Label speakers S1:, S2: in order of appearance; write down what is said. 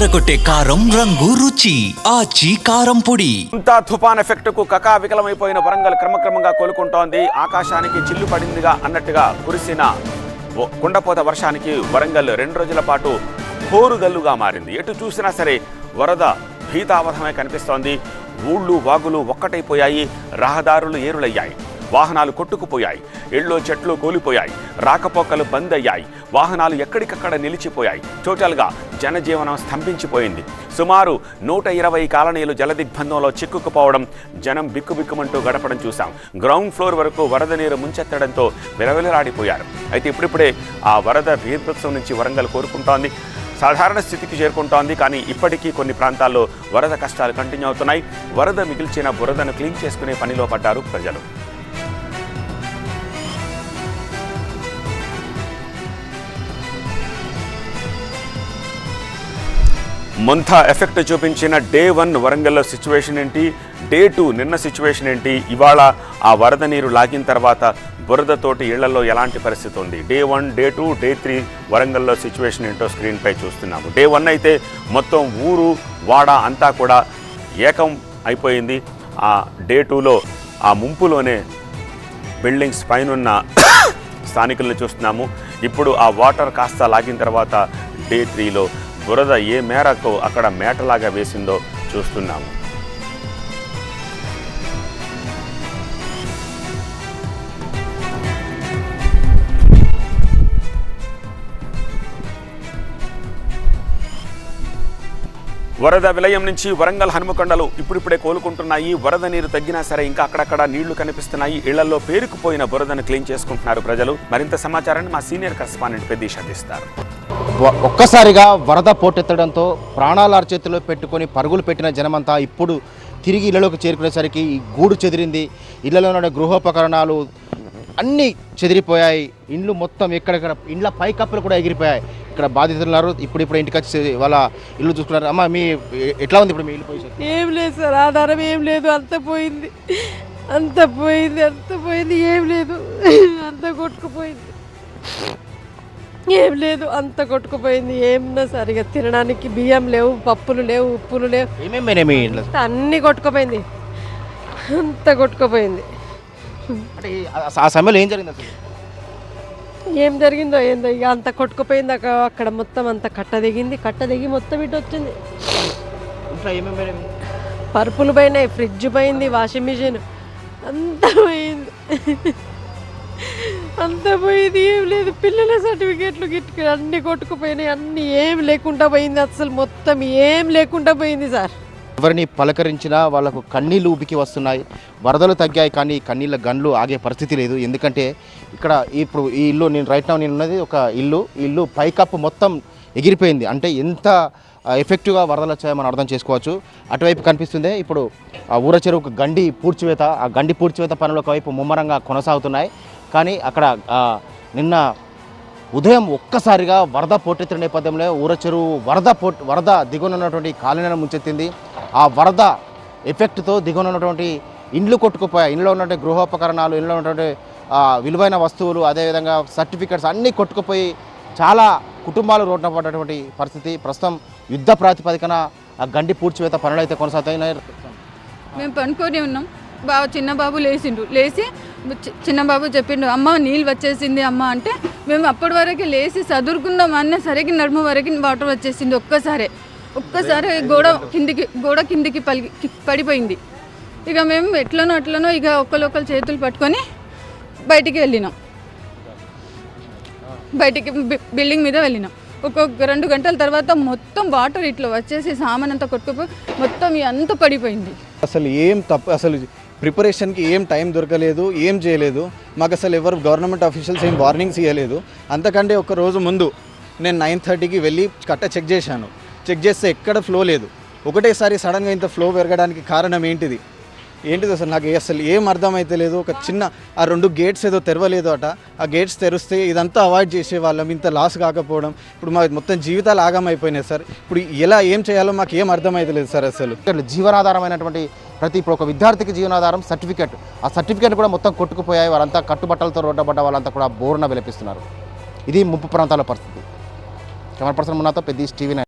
S1: అదరకొట్టే కారం రంగు రుచి ఆచి కారం పొడి.
S2: తుఫాన్ ఎఫెక్ట్ కు కకావికలమైపోయిన వరంగల్ క్రమక్రమంగా కోలుకుంటోంది. ఆకాశానికి చిల్లు పడిందిగా అన్నట్టుగా కురిసిన కుండపోత వర్షానికి వరంగల్ 2 రోజుల పాటు హోరుగల్లుగా మారింది. ఎటు చూసినా సరే వరద భీతావహమే కనిపిస్తోంది. ఊళ్ళు వాగులు ఒక్కటైపోయాయి, రహదారులు ఏరులయ్యాయి, వాహనాలు కొట్టుకుపోయాయి, ఇళ్ళు చెట్లు కూలిపోయాయి, రాకపోకలు బంద్ అయ్యాయి, వాహనాలు ఎక్కడికక్కడ నిలిచిపోయాయి. టోటల్గా జనజీవనం స్తంభించిపోయింది. సుమారు 120 కాలనీలు జలదిగ్బంధంలో చిక్కుకుపోవడం, జనం బిక్కుబిక్కుమంటూ గడపడం చూశాం. గ్రౌండ్ ఫ్లోర్ వరకు వరద నీరు ముంచెత్తడంతో విలవిలలాడిపోయారు. అయితే ఇప్పుడిప్పుడే ఆ వరద బీభత్సం నుంచి వరంగల్ కోరుకుంటోంది, సాధారణ స్థితికి చేరుకుంటోంది. కానీ ఇప్పటికీ కొన్ని ప్రాంతాల్లో వరద కష్టాలు కంటిన్యూ అవుతున్నాయి. వరద మిగిల్చిన బురదను క్లీన్ చేసుకునే పనిలో పడ్డారు ప్రజలు. ముంతా ఎఫెక్ట్ చూపించిన డే 1 వరంగల్లో సిచ్యువేషన్ ఏంటి, డే 2 నిన్న సిచ్యువేషన్ ఏంటి, ఇవాళ ఆ వరద నీరు లాగిన తర్వాత బురదతోటి ఇళ్లలో ఎలాంటి పరిస్థితి ఉంది, డే 1, డే 2, డే 3 వరంగల్లో సిచ్యువేషన్ ఏంటో స్క్రీన్పై చూస్తున్నాము. డే 1 అయితే మొత్తం ఊరు వాడ అంతా కూడా ఏకం అయిపోయింది. ఆ డే 2లో ఆ ముంపులోనే బిల్డింగ్స్ పైనున్న స్థానికులను చూస్తున్నాము. ఇప్పుడు ఆ వాటర్ కాస్త లాగిన తర్వాత డే 3లో బురద ఏ మేరకు అక్కడ మేటలాగా వేసిందో చూస్తున్నాము. వరద విలయం నుంచి వరంగల్ హనుమకొండలు ఇప్పుడిప్పుడే కోలుకుంటున్నాయి. వరద నీరు తగ్గినా సరే ఇంకా అక్కడక్కడ నీళ్లు కనిపిస్తున్నాయి. ఇళ్లలో పేరుకుపోయిన బురదను క్లీన్ చేసుకుంటున్నారు ప్రజలు. మరింత సమాచారాన్ని మా సీనియర్ కరెస్పాండెంట్ పెద్దీష్ అందిస్తారు.
S3: ఒక్కసారిగా వరద పోటెత్తడంతో ప్రాణాల అరచేతిలో పెట్టుకొని పరుగులు పెట్టిన జనమంతా ఇప్పుడు తిరిగి ఇళ్లలోకి చేరుకునేసరికి ఈ గూడు చెదిరింది. ఇళ్లలో ఉన్న గృహోపకరణాలు అన్నీ చెదిరిపోయాయి. ఇండ్లు మొత్తం ఎక్కడెక్కడ ఇండ్ల పైకప్పులు కూడా ఎగిరిపోయాయి. ఇక్కడ బాధితులు ఉన్నారు. ఇప్పుడు ఇంటికి వచ్చి వాళ్ళ ఇల్లు చూసుకున్నారు. అమ్మ మీ ఎట్లా ఉంది ఇప్పుడు మీ ఇల్లు పొజిషన్?
S4: ఏం లేదు సార్, ఆధారం ఏం లేదు, అంత పోయింది, ఏం లేదు, అంత కొట్టుకుపోయింది, ఏం లేదు, అంత కొట్టుకుపోయింది. ఏమన్నా సరిగా తినడానికి బియ్యం లేవు, పప్పులు లేవు, ఉప్పులు లేవు, అన్నీ కొట్టుకుపోయింది, అంత కొట్టుకుపోయింది.
S3: ఆ సమయంలో ఏం జరిగింది అసలు?
S4: ఏం జరిగిందో ఏందో ఇక అంత కొట్టుకుపోయింది. అక్కడ మొత్తం అంత కట్ట దిగి మొత్తం ఇటు వచ్చింది. పరుపులు పోయినాయి, ఫ్రిడ్జ్ పోయింది, వాషింగ్ మిషన్ అంతా పోయింది, అంతా పోయింది. ఏం లేదు, పిల్లల సర్టిఫికేట్లు గిట్టు అన్నీ కొట్టుకుపోయినాయి, అన్నీ ఏం లేకుండా పోయింది, అసలు మొత్తం ఏం లేకుండా పోయింది సార్.
S3: ఎవరిని పలకరించినా వాళ్ళకు కన్నీళ్ళు ఉబికి వస్తున్నాయి. వరదలు తగ్గాయి కానీ కన్నీళ్ళ గన్లు ఆగే పరిస్థితి లేదు. ఎందుకంటే ఇక్కడ ఇప్పుడు ఈ ఇల్లు నేను ఉన్నది ఒక ఇల్లు పైకప్పు మొత్తం ఎగిరిపోయింది. అంటే ఎంత ఎఫెక్టివ్గా వరదలు వచ్చాయో మనం అర్థం చేసుకోవచ్చు. అటువైపు కనిపిస్తుంది ఇప్పుడు ఆ ఊర చెరువుకు గండి పూడ్చివేత పనులు ఒకవైపు ముమ్మరంగా కొనసాగుతున్నాయి. కానీ అక్కడ నిన్న ఉదయం ఒక్కసారిగా వరద పోటెత్తిన నేపథ్యంలో ఊర చెరువు వరద దిగునున్నటువంటి కాలనీలను ముంచెత్తింది. ఆ వరద ఎఫెక్ట్తో దిగునున్నటువంటి ఇండ్లు కొట్టుకుపోయాయి. ఇంట్లో ఉన్నటువంటి గృహోపకరణాలు, ఇంట్లో ఉన్నటువంటి విలువైన వస్తువులు, అదేవిధంగా సర్టిఫికెట్స్ అన్నీ కొట్టుకుపోయి చాలా కుటుంబాలు రోడ్డున పడ్డటువంటి పరిస్థితి. ప్రస్తుతం యుద్ధ ప్రాతిపదికన ఆ గండి పూడ్చివేత పనులు అయితే కొనసాగుతాయి.
S5: మేము పనుకొని ఉన్నాం. చిన్న బాబు లేచి చిన్న బాబు చెప్పిండు, అమ్మ నీళ్ళు వచ్చేసింది అమ్మ అంటే మేము అప్పటి వరకు లేచి చదువుకుందాం అన్న సరికి నడుము వరకు వాటర్ వచ్చేసింది. ఒక్కసారి గోడ కిందికి పడిపోయింది. ఇక మేము ఎట్లనో ఇక ఒకళ్ళు చేతులు పట్టుకొని బయటికి వెళ్ళినాం. బిల్డింగ్ మీద వెళ్ళినాం. ఒక 2 గంటల తర్వాత మొత్తం వాటర్ ఇట్లా వచ్చేసి సామాన్ అంతా కొట్టుకుపోయి మొత్తం అంతా పడిపోయింది.
S6: అసలు ఏం తప్పు, అసలు ప్రిపరేషన్కి ఏం టైం దొరకలేదు, ఏం చేయలేదు. మాకు అసలు ఎవరు గవర్నమెంట్ ఆఫీషియల్స్ ఏం వార్నింగ్స్ ఇవ్వలేదు. అంతకంటే ఒక రోజు ముందు నేను 9:30కి వెళ్ళి కట్ట చెక్ చేస్తే ఎక్కడ ఫ్లో లేదు. ఒకటేసారి సడన్గా ఇంత ఫ్లో పెరగడానికి కారణం ఏంటిది అసలు నాకు అసలు ఏం అర్థమైతే లేదు. ఒక చిన్న ఆ 2 గేట్స్ ఏదో తెరవలేదు అట. ఆ గేట్స్ తెరిస్తే ఇదంతా అవాయిడ్ చేసేవాళ్ళం. ఇంత లాస్ కాకపోవడం ఇప్పుడు మా మొత్తం జీవితాలు ఆగమైపోయినాయి సార్. ఇప్పుడు ఏం చేయాలో మాకు ఏం అర్థమైతే లేదు సార్. అసలు
S3: జీవనాధారమైనటువంటి ఇప్పుడు ఒక విద్యార్థికి జీవనాధారం సర్టిఫికేట్, ఆ సర్టిఫికేట్ కూడా మొత్తం కొట్టుకుపోయాయి. వాళ్ళంతా కట్టుబట్టలతో రోడ్డబడ్డ వాళ్ళంతా కూడా బోరున విలపిస్తున్నారు. ఇది ముంపు ప్రాంతాల పరిస్థితి. కెమెరా పర్సన్ మున్నాతో పెద్దీష్ టీవీ9.